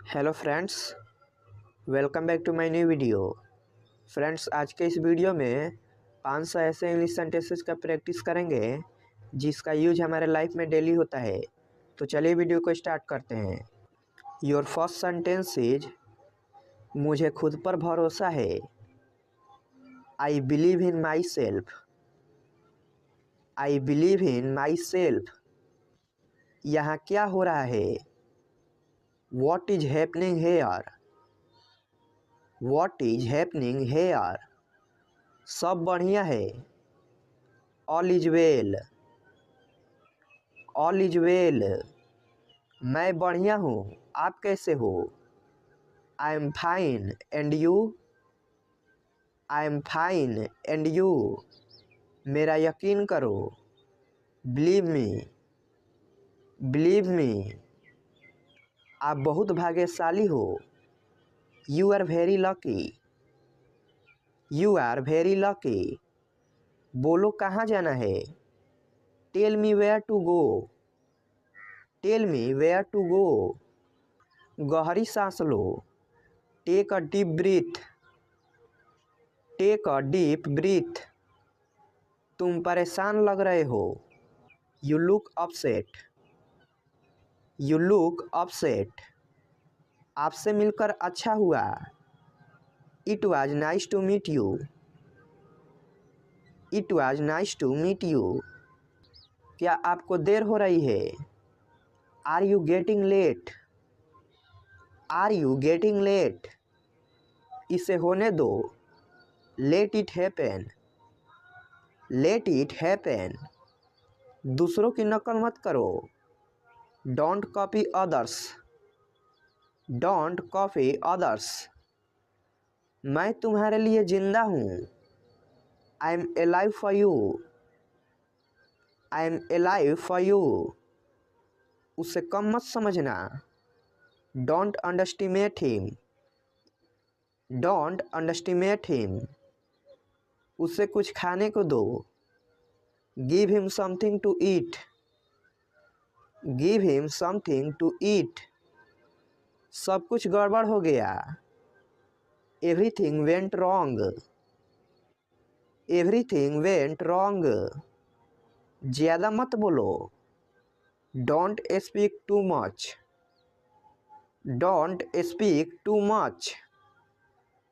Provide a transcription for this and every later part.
Hello friends, welcome back to my new video. Friends, आज के इस वीडियो में 500 ऐसे इंग्लिश सेंटेंसेस का प्रैक्टिस करेंगे जिसका यूज हमारे लाइफ में डेली होता है। तो चलिए वीडियो को स्टार्ट करते हैं। योर फर्स्ट सेंटेंस इज मुझे खुद पर भरोसा है। I believe in myself. I believe in myself. यहाँ क्या हो रहा है? What is happening here. What is happening here. सब बढ़िया है। All is well. All is well. मैं बढ़िया हूँ, आप कैसे हो? I am fine and you. I am fine and you. मेरा यकीन करो। Believe me. Believe me. आप बहुत भाग्यशाली हो। You are very lucky. You are very lucky. बोलो कहाँ जाना है? Tell me where to go. Tell me where to go. गहरी सांस लो। Take a deep breath. Take a deep breath. तुम परेशान लग रहे हो। You look upset. You look upset. आपसे मिलकर अच्छा हुआ। It was nice to meet you. It was nice to meet you. क्या आपको देर हो रही है? Are you getting late. Are you getting late. इसे होने दो। Let it happen. Let it happen. दूसरों की नकल मत करो। Don't copy others. Don't copy others. मैं तुम्हारे लिए जिंदा हूँ। I am alive for you. I am alive for you. उसे कम मत समझना। Don't underestimate him. Don't underestimate him. उसे कुछ खाने को दो। Give him something to eat. Give him something to eat. सब कुछ गड़बड़ हो गया। Everything went wrong. Everything went wrong. ज़्यादा मत बोलो। Don't speak too much. Don't speak too much.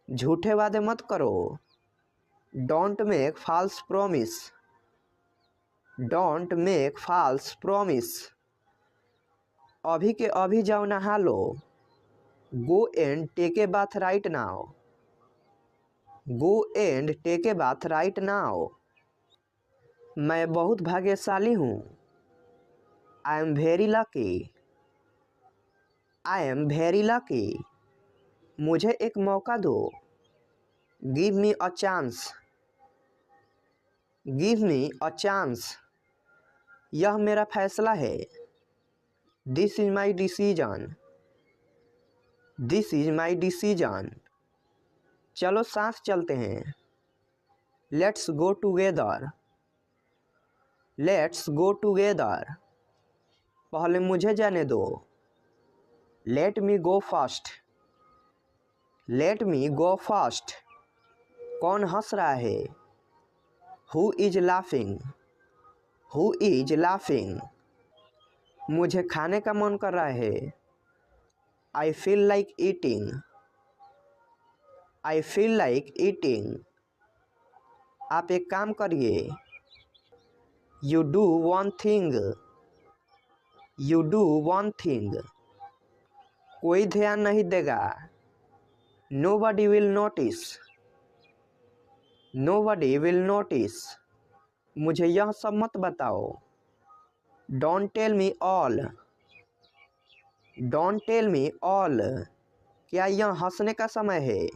झूठे वादे मत करो। Don't make false promise. Don't make false promise. अभी के अभी जाओ नहा लो। Go and take a bath right now. Go and take a bath right now. मैं बहुत भाग्यशाली हूँ। I am very lucky. I am very lucky. मुझे एक मौका दो। Give me a chance. Give me a chance. यह मेरा फैसला है। This is my decision. This is my decision. चलो साथ चलते हैं। Let's go together. Let's go together. पहले मुझे जाने दो। लेट मी गो फर्स्ट। लेट मी गो फर्स्ट। कौन हंस रहा है? Who is laughing. Who is laughing. मुझे खाने का मन कर रहा है। I feel like eating. I feel like eating. आप एक काम करिए। You do one thing. You do one thing. कोई ध्यान नहीं देगा। Nobody will notice. Nobody will notice. मुझे यह सब मत बताओ। Don't tell me all. Don't tell me all. क्या यह हंसने का समय है?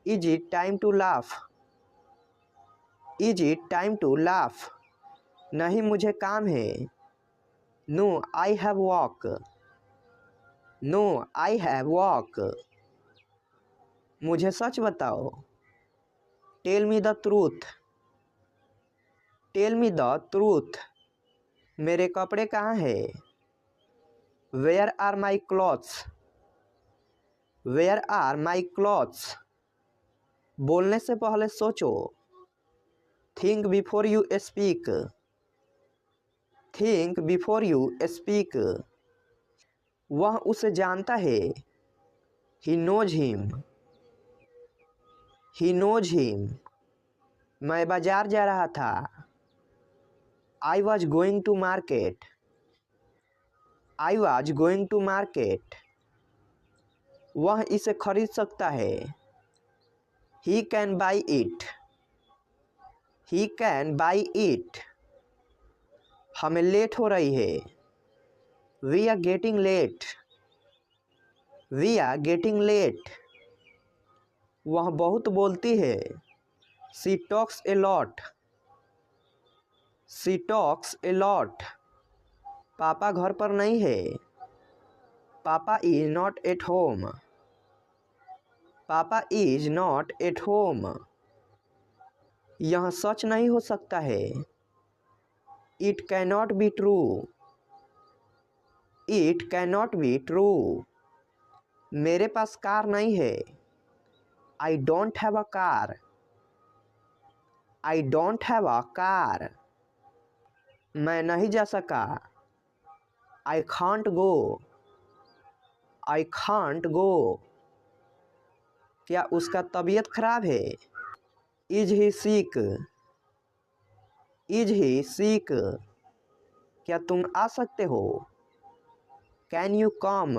Is it time to laugh. Is it time to laugh. नहीं, मुझे काम है। No I have work. No I have work. मुझे सच बताओ। Tell me the truth. Tell me the truth. मेरे कपड़े कहाँ हैं? Where are my clothes. Where are my clothes. बोलने से पहले सोचो। Think before you speak. Think before you speak. वह उसे जानता है। He knows him. He knows him. मैं बाजार जा रहा था। I was going to market. I was going to market. वह इसे खरीद सकता है। He can buy it. He can buy it. हमें लेट हो रही है। We are getting late. We are getting late. वह बहुत बोलती है। She talks a lot. She talks a lot. पापा घर पर नहीं है। पापा इज नॉट एट होम। पापा इज नॉट एट होम। यह सच नहीं हो सकता है। It cannot be true. It cannot be true. मेरे पास कार नहीं है। I don't have a car. I don't have a car. मैं नहीं जा सका। I can't go. I can't go. क्या उसका तबीयत खराब है? Is he sick. Is he सिक। क्या तुम आ सकते हो? Can you come.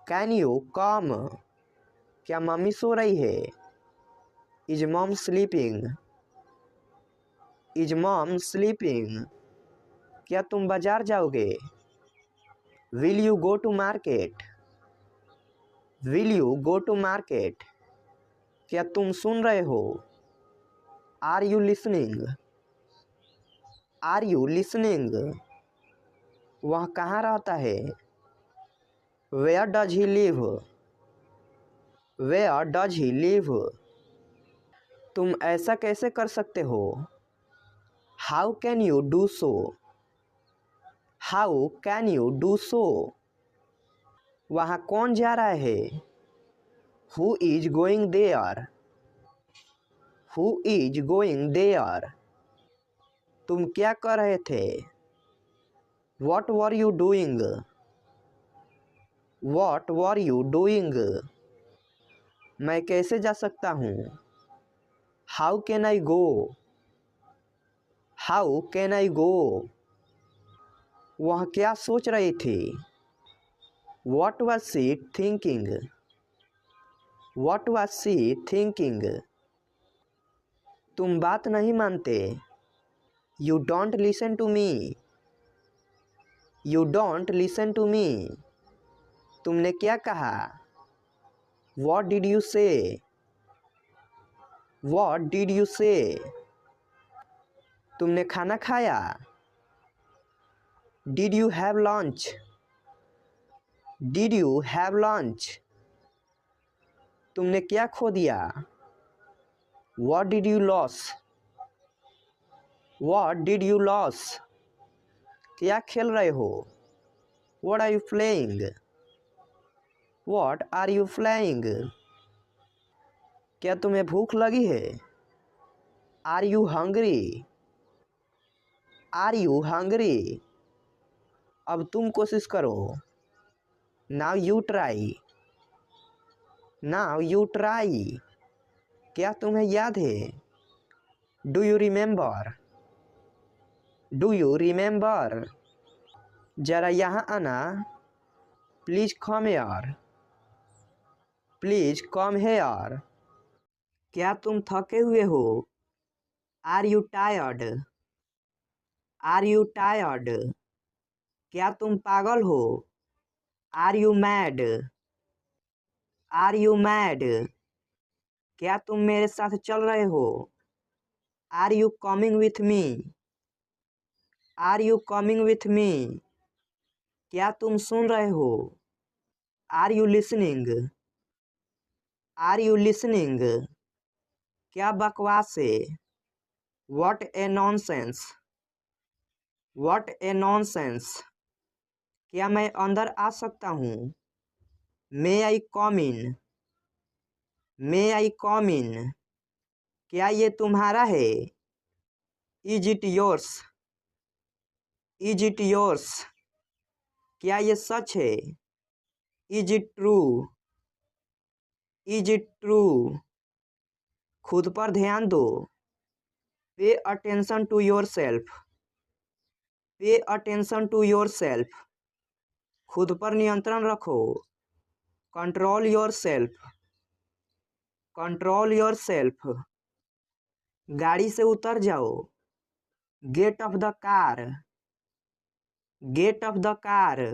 Can you come. क्या मम्मी सो रही है? Is mom sleeping. Is mom sleeping. क्या तुम बाजार जाओगे? Will you go to market. Will you go to market. क्या तुम सुन रहे हो? Are you listening. Are you listening. वह कहाँ रहता है? Where does he live. Where does he live. तुम ऐसा कैसे कर सकते हो? How can you do so. How can you do so. वहाँ कौन जा रहा है? Who is going there. Who is going there. तुम क्या कर रहे थे? What were you doing. What were you doing. मैं कैसे जा सकता हूँ? How can I go. How can I go. वह क्या सोच रही थी? What was she thinking. What was she thinking. तुम बात नहीं मानते। You don't listen to me. You don't listen to मी। तुमने क्या कहा? What did you say. What did you say. तुमने खाना खाया? Did you have lunch. Did you have lunch. तुमने क्या खो दिया? What did you lose. What did you lose. क्या खेल रहे हो? What are you playing. What are you playing. क्या तुम्हें भूख लगी है? Are you hungry. Are you hungry. अब तुम कोशिश करो। Now you try. Now you try. क्या तुम्हें याद है? Do you remember. Do you remember. जरा यहाँ आना। Please come here. Please come here. क्या तुम थके हुए हो? Are you tired. Are you tired. क्या तुम पागल हो? Are you mad. Are you mad. क्या तुम मेरे साथ चल रहे हो? Are you coming with me. Are you coming with me. क्या तुम सुन रहे हो? Are you listening. Are you listening. क्या बकवास है? What A nonsense. What A nonsense. क्या मैं अंदर आ सकता हूँ? मे आई कम इन, मे आई कम इन, क्या ये तुम्हारा है? Is it yours, is it yours, क्या ये सच है? Is it true, is it true, खुद पर ध्यान दो। Pay attention to yourself, pay attention to yourself, खुद पर नियंत्रण रखो। Control yourself, control yourself, गाड़ी से उतर जाओ। Get off the car, get off the car,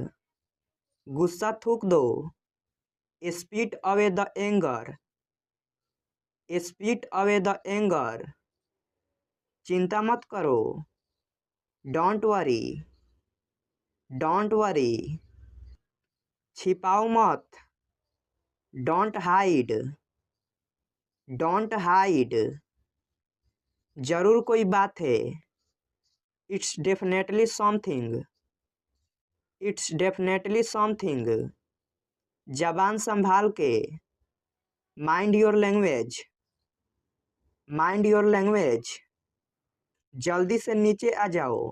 गुस्सा थूक दो। Spit away the anger, spit away the anger, चिंता मत करो। डोंट वरी, डोंट वरी, छिपाओ मत। डोंट हाइड, डोंट हाइड, जरूर कोई बात है। It's definitely something, it's definitely something, जबान संभाल के। Mind your language, mind your language, जल्दी से नीचे आ जाओ।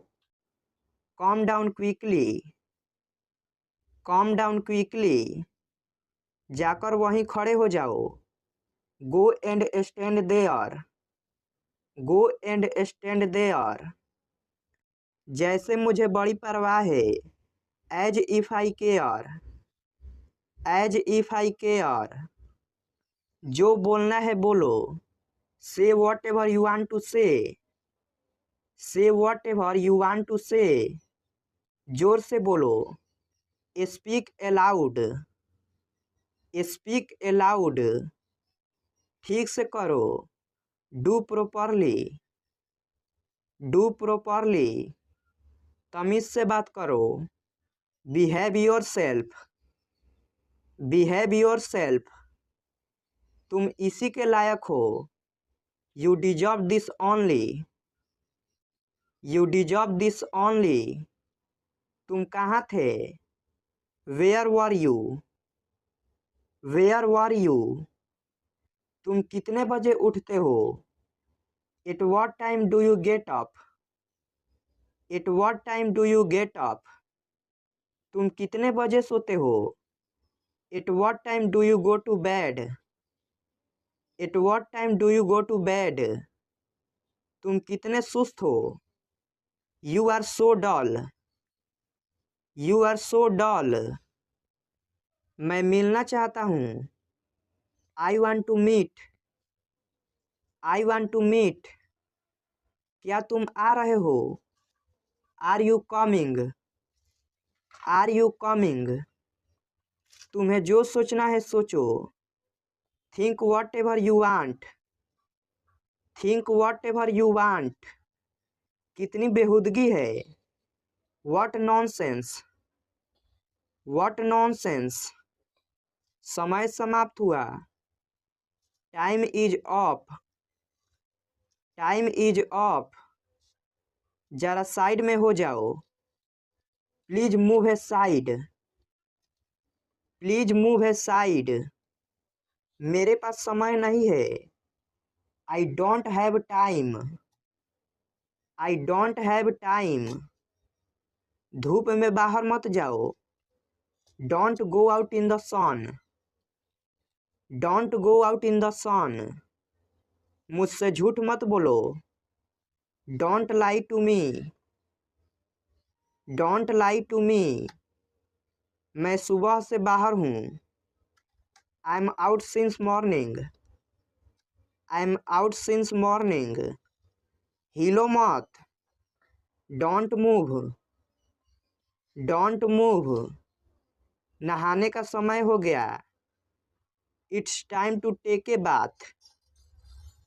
Come down quickly, come down quickly, जाकर वहीं खड़े हो जाओ। Go and stand there, go and stand there, जैसे मुझे बड़ी परवाह है। As if I care, as if I care, जो बोलना है बोलो। से whatever you want to say, say whatever you want to say, जोर से बोलो। स्पीक अलाउड, स्पीक अलाउड, ठीक से करो। डू प्रॉपरली, डू प्रॉपरली, तमीज से बात करो। Behave yourself, behave yourself, तुम इसी के लायक हो। You deserve this only, you deserve this only, तुम कहाँ थे? Where were you, where were you, तुम कितने बजे उठते हो? At what time do you get up, at what time do you get up, तुम कितने बजे सोते हो? At what time do you go to bed, at what time do you go to bed, तुम कितने सुस्त हो? You are so dull, you are so dull, मैं मिलना चाहता हूँ। I want to meet, I want to meet, क्या तुम आ रहे हो? Are you coming, are you coming, तुम्हें जो सोचना है सोचो। Think whatever you want, think whatever you want, कितनी बेहुदगी है। व्हाट नॉनसेंस, व्हाट नॉनसेंस, समय समाप्त हुआ। Time is up, time is up, जरा साइड में हो जाओ। Please move aside, please move aside, मेरे पास समय नहीं है। I don't have time, I don't have time, धूप में बाहर मत जाओ। Don't go out in the sun, don't go out in the sun, मुझसे झूठ मत बोलो। Don't lie to me, don't lie to me, मैं सुबह से बाहर हूँ। I am out since morning, I am out since morning, हिलो मत। डोंट मूव, डोंट मूव, नहाने का समय हो गया। It's time to take a bath,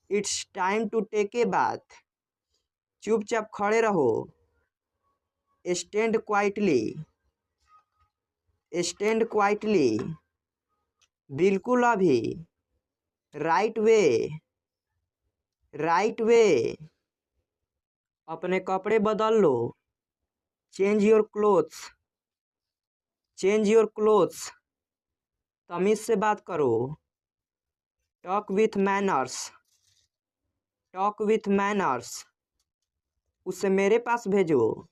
it's time to take a bath, चुपचाप खड़े रहो। स्टैंड क्वाइटली, स्टैंड क्वाइटली, बिल्कुल अभी। राइट वे, राइट वे, अपने कपड़े बदल लो। Change your clothes, change your clothes, तमीज़ से बात करो। Talk with manners. Talk with manners. उसे मेरे पास भेजो।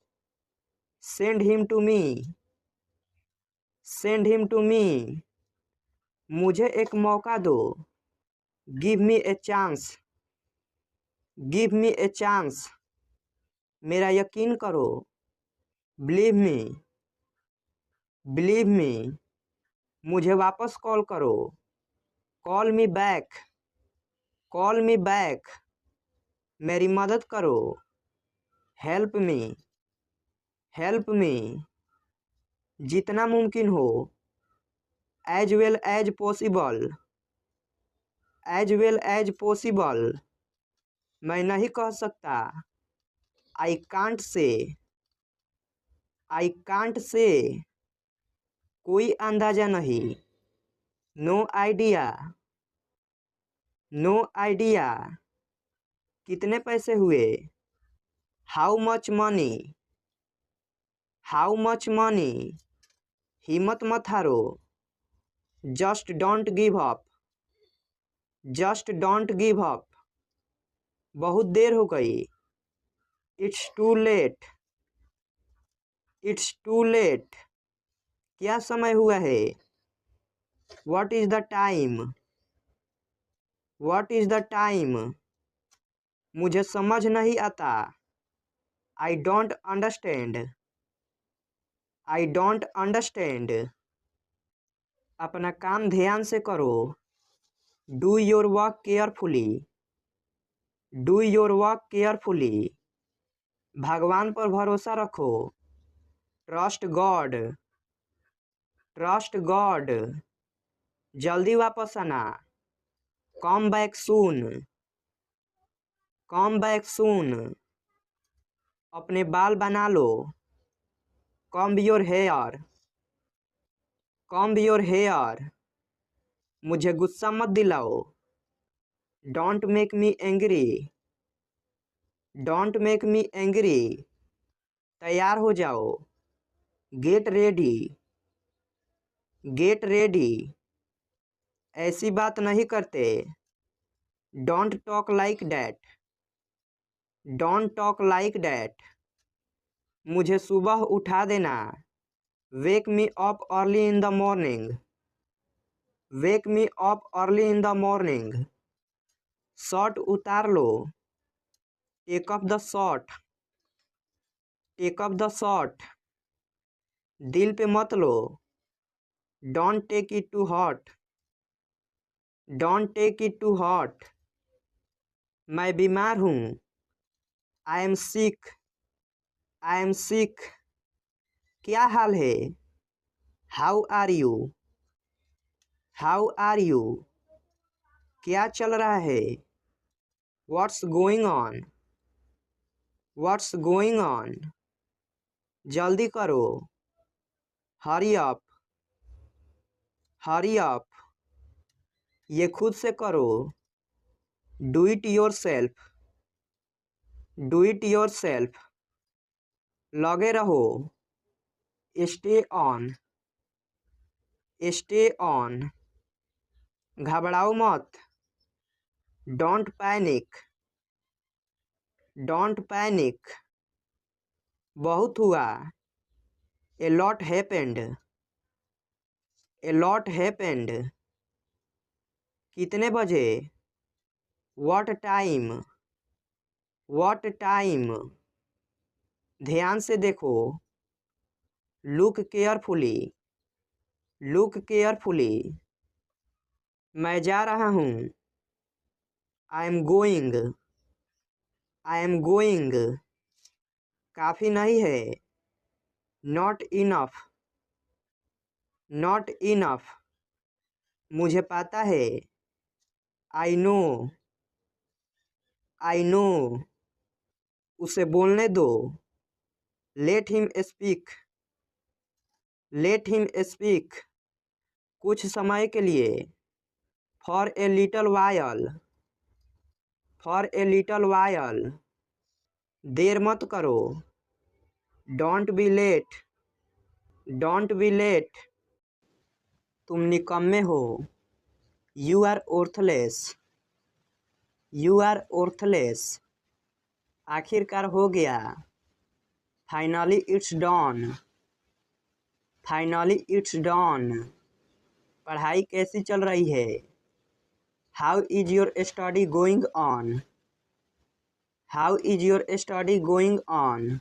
Send him to me. Send him to me. मुझे एक मौका दो। Give me a chance. Give me a chance. मेरा यकीन करो। Believe me. Believe me. मुझे वापस कॉल करो। Call me back. Call me back. मेरी मदद करो। Help me. Help me. जितना मुमकिन हो। As well as possible. As well as possible. मैं नहीं कह सकता। I can't say. I can't say. कोई अंदाजा नहीं। No idea. No idea. कितने पैसे हुए। How much money. How much money. हिम्मत मत हारो। Just don't give up. Just don't give up. बहुत देर हो गई। It's too late. It's too late. क्या समय हुआ है। What is the time. What is the time. मुझे समझ नहीं आता। I don't understand. I don't understand. अपना काम ध्यान से करो। Do your work carefully. Do your work carefully. भगवान पर भरोसा रखो। Trust God. Trust God. जल्दी वापस आना। Come back soon. Come back soon. अपने बाल बना लो। Comb your hair. Comb your hair. मुझे गुस्सा मत दिलाओ। Don't make me angry. Don't make me angry. तैयार हो जाओ। Get ready. Get ready. ऐसी बात नहीं करते। Don't talk like that. Don't talk like that. मुझे सुबह उठा देना। Wake me up early in the morning. Wake me up early in the morning. Short उतार लो। Take up the short. Take up the short. दिल पे मत लो। Don't take it to heart. Don't take it to heart. मैं बीमार हूँ। I am sick. I am sick. क्या हाल है। How are you. How are you. क्या चल रहा है। What's going on. What's going on. जल्दी करो। Hurry up. Hurry up. ये खुद से करो। Do it your self. Do it your self. लगे रहो। Stay on. Stay on. घबराओ मत। Don't panic. Don't panic. बहुत हुआ। A lot happened. A lot happened. कितने बजे। What time. What time. ध्यान से देखो। Look carefully. Look carefully. मैं जा रहा हूँ। I am going. I am going. काफ़ी नहीं है। Not enough. Not enough. मुझे पता है। I know. I know. उसे बोलने दो। Late him speak. Let him speak. कुछ समय के लिए। For a little while. For a little while. देर मत करो। Don't be late. Don't be late. तुम निकम्मे हो। You are worthless. You are worthless. आखिरकार हो गया। Finally it's done. Finally it's done. पढ़ाई कैसी चल रही है? How is your study going on? How is your study going on?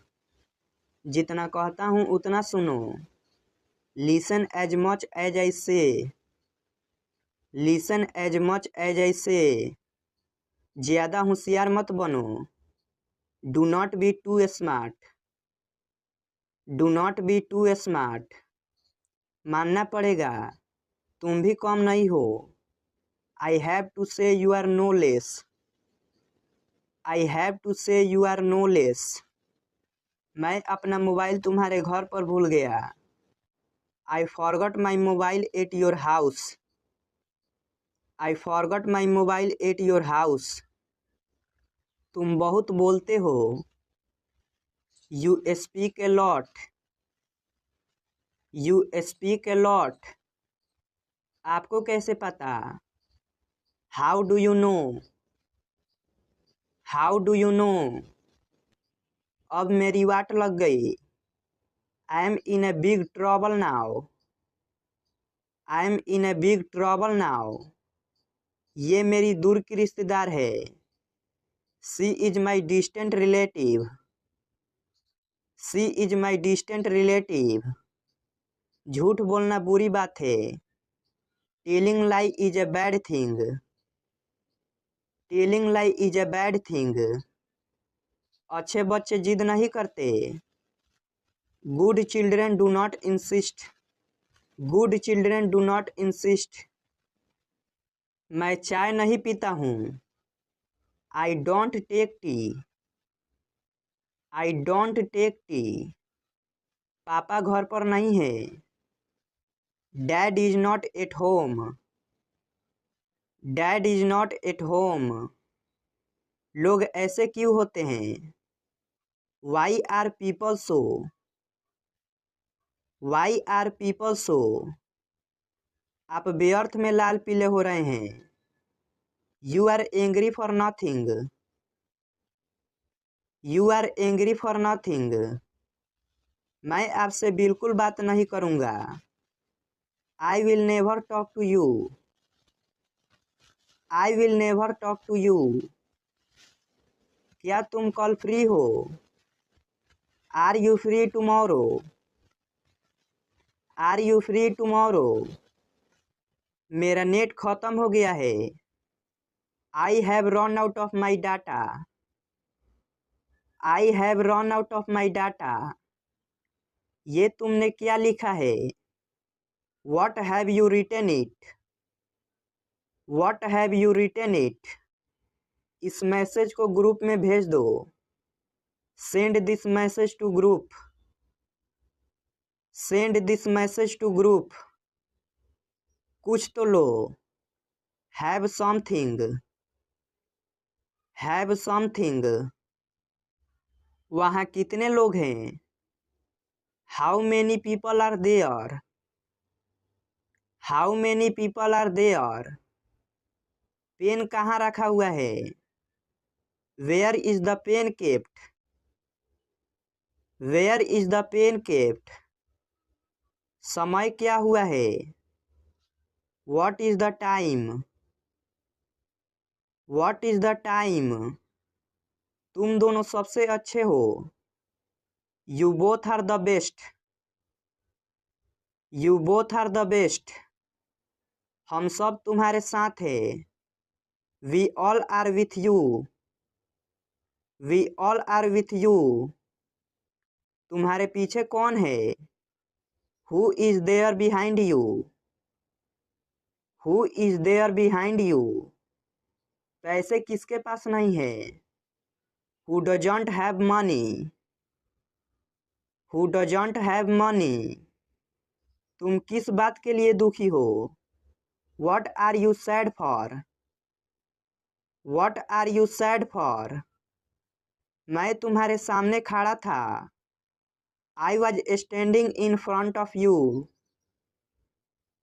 जितना कहता हूँ उतना सुनो। Listen as much as I say. Listen as much as I say. ज़्यादा होशियार मत बनो। Do not be too smart. Do not be too smart. मानना पड़ेगा, तुम भी कम नहीं हो। I have to say you are no less. I have to say you are no less. मैं अपना मोबाइल तुम्हारे घर पर भूल गया। I forgot my mobile at your house. I forgot my mobile at your house. तुम बहुत बोलते हो। You speak a lot. You speak a lot. आपको कैसे पता? How do you know? How do you know? अब मेरी वाट लग गई। I am in a big trouble now. I am in a big trouble now. ये मेरी दूर की रिश्तेदार है। She is my distant relative. She is my distant relative. झूठ बोलना बुरी बात है। Telling lie is a bad thing. Telling lie is a bad thing. अच्छे बच्चे जिद नहीं करते। Good children do not insist. Good children do not insist. मैं चाय नहीं पीता हूँ। I don't take tea. I don't take tea. पापा घर पर नहीं है। Dad is not at home. Dad is not at home. लोग ऐसे क्यों होते हैं? Why are people so? Why are people so? आप व्यर्थ में लाल पीले हो रहे हैं। You are angry for nothing. You are angry for nothing. मैं आपसे बिल्कुल बात नहीं करूँगा। I will never talk to you. I will never talk to you. क्या तुम कल फ्री हो? Are you free tomorrow? Are you free tomorrow? मेरा नेट खत्म हो गया है। I have run out of my data. I have run out of my data. ये तुमने क्या लिखा है? What have you written it? What have you written it? इस मैसेज को ग्रुप में भेज दो। Send this message to group. Send this message to group. कुछ तो लो। Have something. Have something. वहाँ कितने लोग हैं? How many people are there? How many people are there? Pen कहाँ रखा हुआ है? Where is the pen kept? Where is the pen kept? समय क्या हुआ है? What is the time? What is the time? तुम दोनों सबसे अच्छे हो। You both are the best. You both are the best. हम सब तुम्हारे साथ हैं। We all are with you. We all are with you. तुम्हारे पीछे कौन है? Who is there behind you? Who is there behind you? पैसे किसके पास नहीं है? Who doesn't have money? Who doesn't have money? तुम किस बात के लिए दुखी हो? What are you sad for? What are you sad for? मैं तुम्हारे सामने खड़ा था। I was standing in front of you.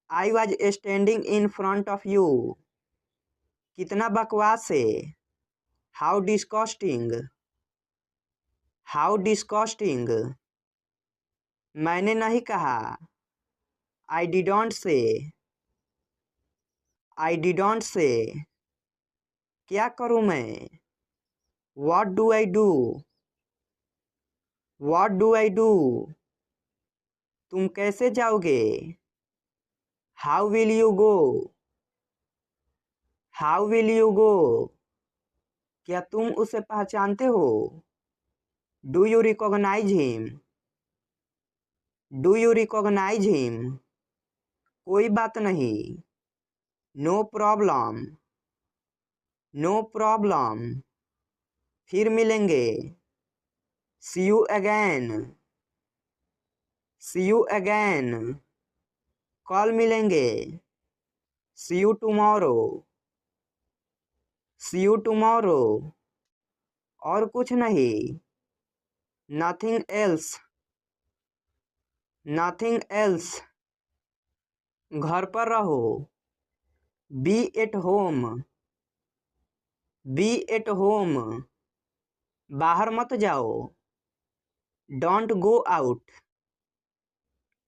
I was standing in front of you. कितना बकवास है। How disgusting. How disgusting. मैंने नहीं कहा। आई डिडोंट से। आई डिडोंट से। क्या करूं मैं। What do I do. What do I do. तुम कैसे जाओगे। How will you go. How will you go. क्या तुम उसे पहचानते हो। Do you recognise him. Do you recognise him. कोई बात नहीं। No problem. No problem. फिर मिलेंगे। See you again. See you again. कल मिलेंगे। See you tomorrow. See you tomorrow. और कुछ नहीं। Nothing else. Nothing else. घर पर रहो। Be at home. Be at home. बाहर मत जाओ। Don't go out.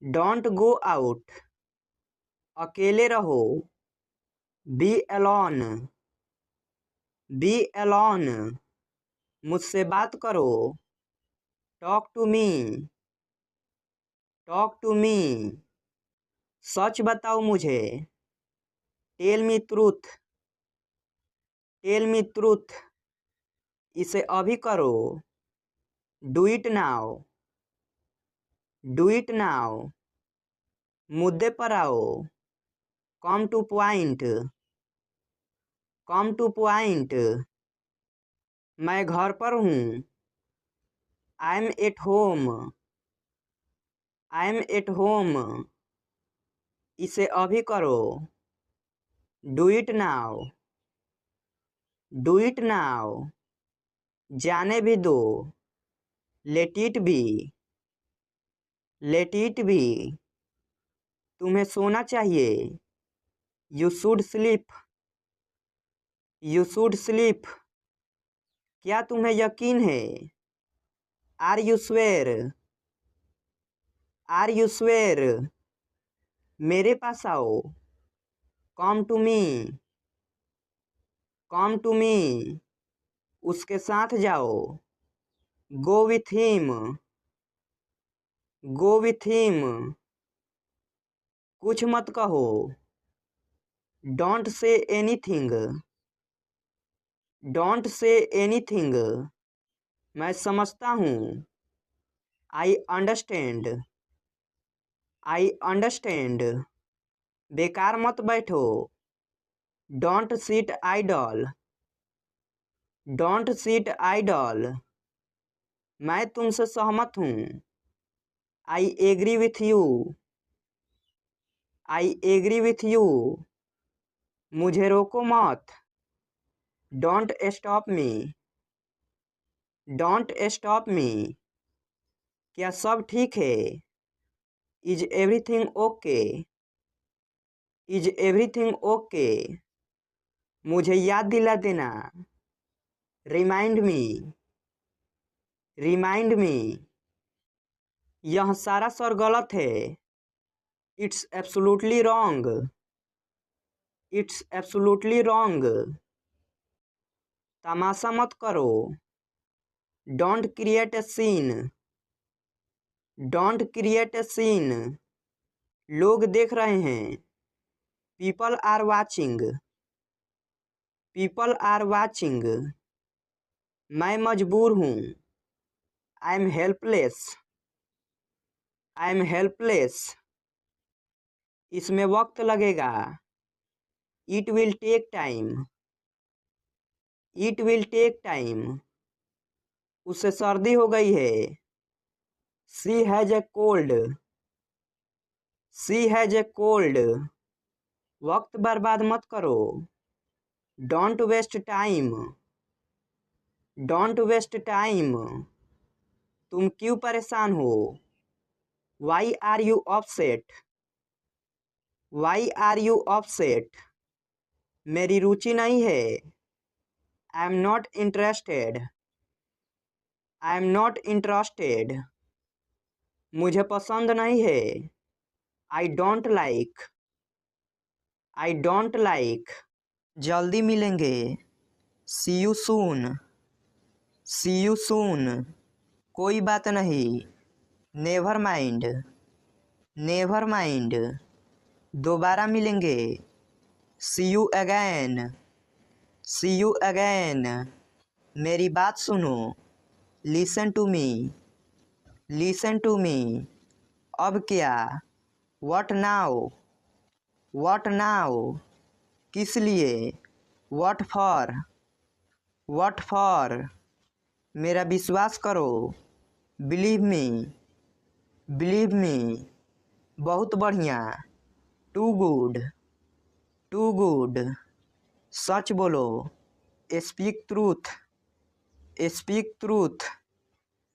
Don't go out. अकेले रहो। Be alone. Be alone. मुझसे बात करो। Talk to me. Talk to me. सच बताओ मुझे। Tell me truth. Tell me truth. इसे अभी करो। Do it now. Do it now. मुद्दे पर आओ। Come to point. Come to point. मैं घर पर हूँ। I am at home. I am at home. इसे अभी करो। Do it now. Do it now. जाने भी दो। Let it be. Let it be. तुम्हें सोना चाहिए। You should sleep. You should sleep. क्या तुम्हें यकीन है। Are you sure. Are you sure. मेरे पास आओ। Come to me. Come to me. उसके साथ जाओ। Go with him. Go with him. कुछ मत कहो। Don't say anything. Don't say anything. मैं समझता हूँ। I understand. I understand. बेकार मत बैठो। Don't sit idle. Don't sit idle. मैं तुमसे सहमत हूँ। I agree with you. I agree with you. मुझे रोको मत। Don't stop me. Don't stop me. क्या सब ठीक है। Is everything okay. Is everything okay. मुझे याद दिला देना। Remind me. Remind me. यह सारा सर गलत है। It's absolutely wrong. It's absolutely wrong. तमाशा मत करो। Don't create a scene. Don't create a scene. लोग देख रहे हैं। People are watching. People are watching. मैं मजबूर हूँ। I am helpless. I am helpless. इसमें वक्त लगेगा। It will take time. It will take time. उसे सर्दी हो गई है। She has a cold. She has a cold. वक्त बर्बाद मत करो। Don't waste time. Don't waste time. तुम क्यों परेशान हो। Why are you upset. Y are you upset? मेरी रुचि नहीं है। I am not interested. I am not interested. मुझे पसंद नहीं है। I don't like. I don't like. जल्दी मिलेंगे। See you soon. See you soon. कोई बात नहीं। Never mind. Never mind. दोबारा मिलेंगे। See you again. See you again. मेरी बात सुनो। Listen to me. Listen to me. अब क्या? What now? What now? किस लिए? What for? What for? मेरा विश्वास करो। Believe me. Believe me. बहुत बढ़िया। Too good. Too good. सच बोलो। Speak truth. Speak truth.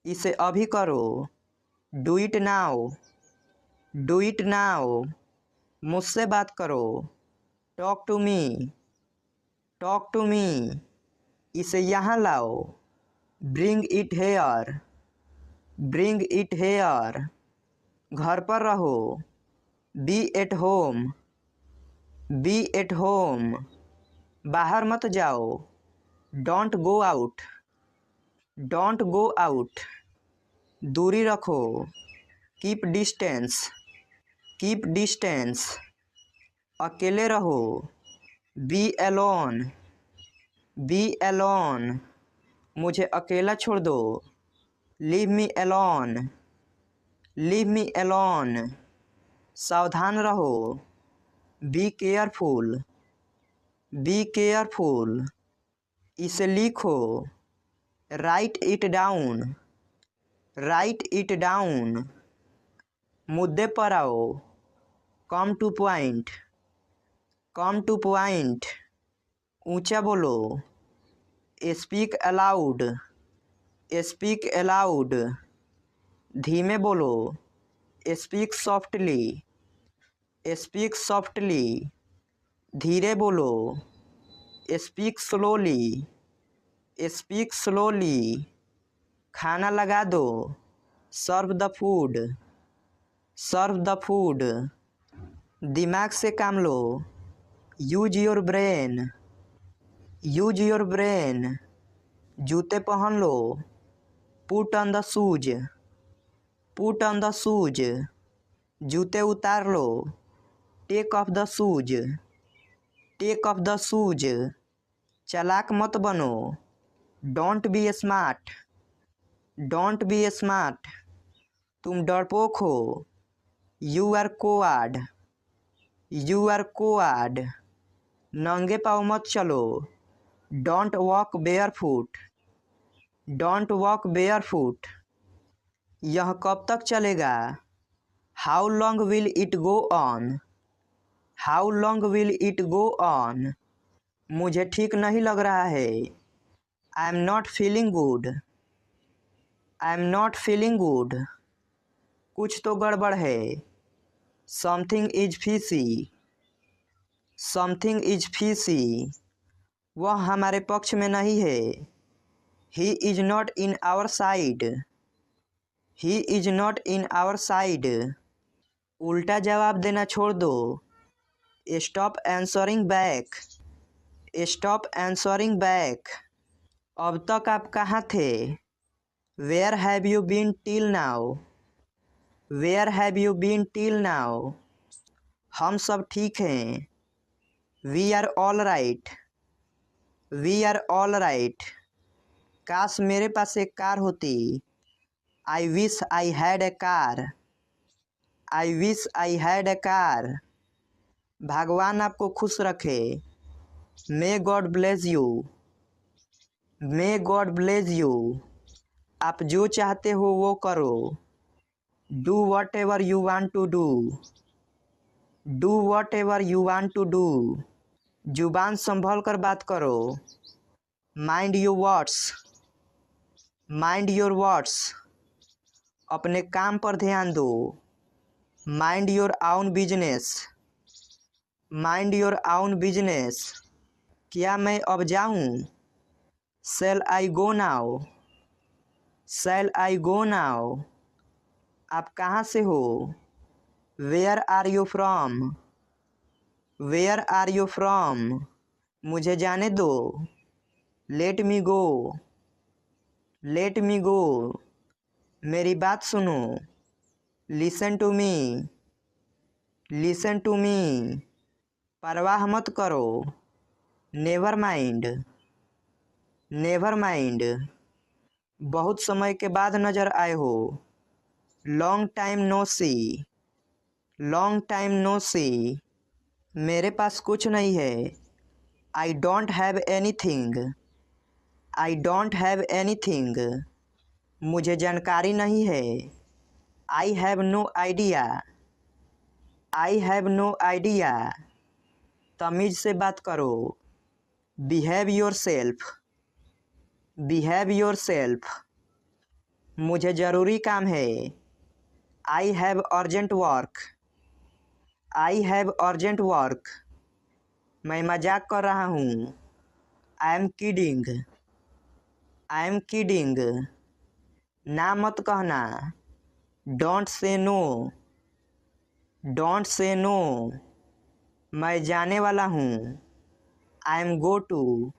इसे अभी करो। Do it now. Do it now. मुझसे बात करो। Talk to me. Talk to me. इसे यहाँ लाओ। Bring it here. Bring it here. घर पर रहो। Be at home. Be at home. बाहर मत जाओ। Don't go out. Don't go out. दूरी रखो। Keep distance. Keep distance. अकेले रहो। Be alone. Be alone. मुझे अकेला छोड़ दो। Leave me alone. Leave me alone. सावधान रहो। Be careful. Be careful. इसे लिखो। Write it down. Write it down. मुद्दे पर आओ। Come to point. Come to point. ऊंचा बोलो। Speak aloud. Speak aloud. धीमे बोलो। Speak softly. Speak softly. धीरे बोलो। Speak slowly. Speak slowly. खाना लगा दो। Serve the food. Serve the food. दिमाग से काम लो। Use your brain. Use your brain. जूते पहन लो। Put on the shoes. Put on the shoes. जूते उतार लो। Take off the shoes. Take off the shoes. चालाक मत बनो। Don't be smart. Don't be smart. तुम डरपोक हो। You are coward. You are coward. नंगे पाँव मत चलो। Don't walk barefoot. Don't walk barefoot. यह कब तक चलेगा? How long will it go on? How long will it go on? मुझे ठीक नहीं लग रहा है। I am not feeling good. I am not feeling good. कुछ तो गड़बड़ है। Something is fishy. Something is fishy. वह हमारे पक्ष में नहीं है। He is not in our side. He is not in our side. उल्टा जवाब देना छोड़ दो। Stop answering back. Stop answering back. अब तक आप कहाँ थे? Where have you been till now? Where have you been till now? हम सब ठीक हैं। We are all right. We are all right. काश मेरे पास एक कार होती। I wish I had a car. I wish I had a car. भगवान आपको खुश रखे। May God bless you. May God bless you. आप जो चाहते हो वो करो। Do whatever you want to do. Do whatever you want to do. जुबान संभल कर बात करो। Mind your words. Mind your words. अपने काम पर ध्यान दो। Mind your own business. Mind your own business. क्या मैं अब जाऊं? Shall I go now? Shall I go now? आप कहाँ से हो? Where are you from? Where are you from? मुझे जाने दो। Let me go. Let me go. मेरी बात सुनो। Listen to me. Listen to me. परवाह मत करो। Never mind. Never mind. बहुत समय के बाद नजर आए हो। Long time no see. Long time no see. मेरे पास कुछ नहीं है। I don't have anything. I don't have anything. मुझे जानकारी नहीं है। I have no idea. I have no idea. तमीज से बात करो। Behave yourself. Behave yourself. मुझे ज़रूरी काम है। I have urgent work. I urgent urgent work. मैं मजाक कर रहा हूँ। I am kidding. I am kidding. ना मत कहना। Don't say no. Don't say no. मैं जाने वाला हूँ। I am go to.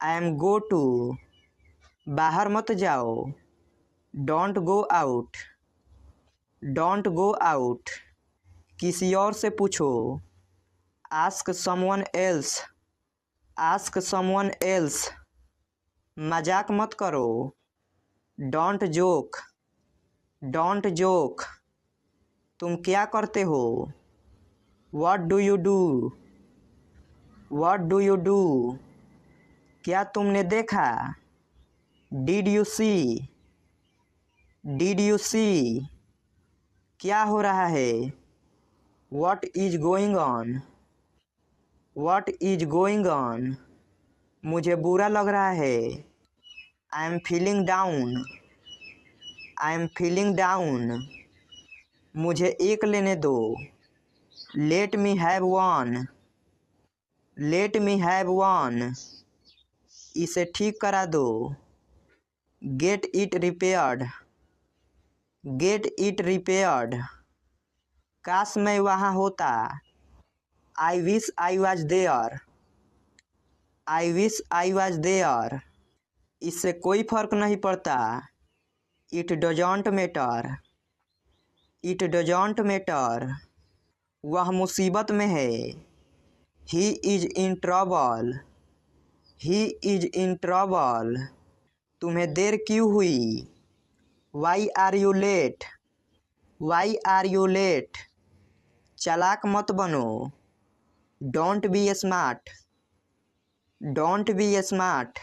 I am go to. बाहर मत जाओ। Don't go out. Don't go out. किसी और से पूछो। Ask someone else. Ask someone else. मजाक मत करो। Don't joke. Don't joke. तुम क्या करते हो? What do you do? What do you do? क्या तुमने देखा? Did you see? Did you see? क्या हो रहा है? What is going on? What is going on? मुझे बुरा लग रहा है। I am feeling down. I am feeling down. मुझे एक लेने दो। Let me have one. Let me have one. इसे ठीक करा दो। Get it repaired. Get it repaired. काश मैं वहाँ होता। I wish I was there. I wish I was there. इससे कोई फर्क नहीं पड़ता। It doesn't matter. It doesn't matter. वह मुसीबत में है। He is in trouble. He is in trouble. तुम्हें देर क्यों हुई? Why are you late? Why are you late? चालाक मत बनो। Don't be smart. Don't be smart.